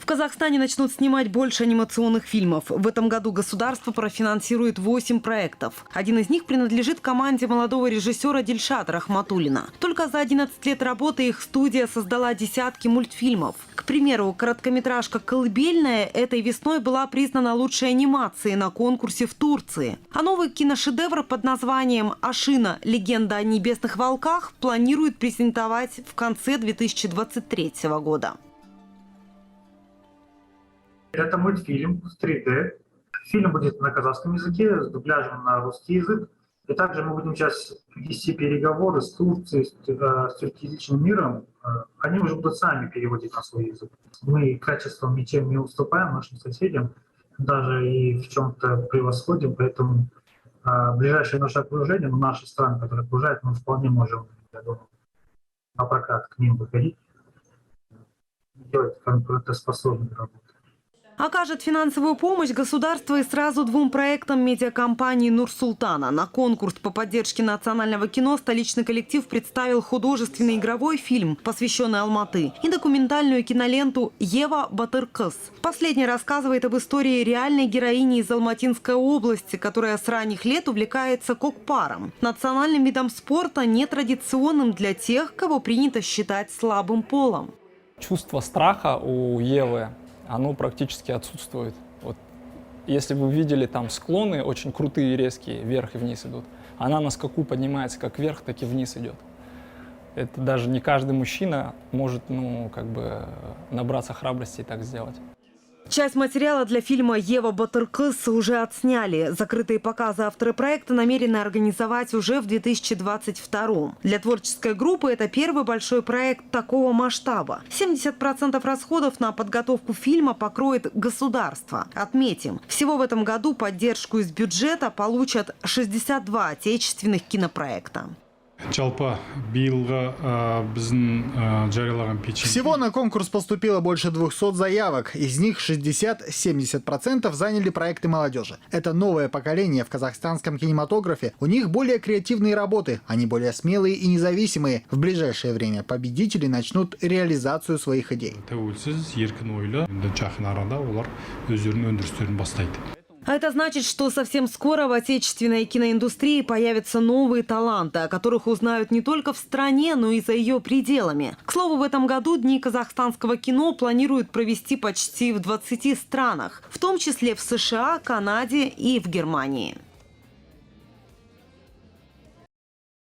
Казахстане начнут снимать больше анимационных фильмов. В этом году государство профинансирует 8 проектов. Один из них принадлежит команде молодого режиссера Дильшата Рахматуллина. Только за 11 лет работы их студия создала десятки мультфильмов. К примеру, короткометражка «Колыбельная» этой весной была признана лучшей анимацией на конкурсе в Турции. А новый киношедевр под названием «Ашина. Легенда о небесных волках» планируют презентовать в конце 2023 года. Это мультфильм в 3D. Фильм будет на казахском языке с дубляжем на русский язык. И также мы будем сейчас вести переговоры с Турцией, с тюркоязычным миром. Они уже будут сами переводить на свой язык. Мы качеством ничем не уступаем нашим соседям, даже и в чем-то превосходим. Поэтому ближайшее наше окружение, наши страны, которые окружают, мы вполне можем, я думаю, на прокат к ним выходить, делать конкурентоспособную работу. Окажет финансовую помощь государство и сразу 2 проектам медиакомпании «Нур-Султана». На конкурс по поддержке национального кино столичный коллектив представил художественный игровой фильм, посвященный Алматы, и документальную киноленту «Ева Батыр-кыз». Последний рассказывает об истории реальной героини из Алматинской области, которая с ранних лет увлекается кокпаром, национальным видом спорта, нетрадиционным для тех, кого принято считать слабым полом. Чувство страха у Евы, оно практически отсутствует. Вот, если вы видели, там склоны очень крутые и резкие, вверх и вниз идут. Она на скаку поднимается как вверх, так и вниз идет. Это даже не каждый мужчина может, набраться храбрости и так сделать. Часть материала для фильма «Ева Батыр-кыз» уже отсняли. Закрытые показы авторы проекта намерены организовать уже в 2022. Для творческой группы это первый большой проект такого масштаба. 70% расходов на подготовку фильма покроет государство. Отметим, всего в этом году поддержку из бюджета получат 62 отечественных кинопроекта. Всего на конкурс поступило больше 200 заявок. Из них 60-70% заняли проекты молодежи. Это новое поколение в казахстанском кинематографе. У них более креативные работы. Они более смелые и независимые. В ближайшее время победители начнут реализацию своих идей. А это значит, что совсем скоро в отечественной киноиндустрии появятся новые таланты, о которых узнают не только в стране, но и за ее пределами. К слову, в этом году Дни казахстанского кино планируют провести почти в 20 странах, в том числе в США, Канаде и в Германии.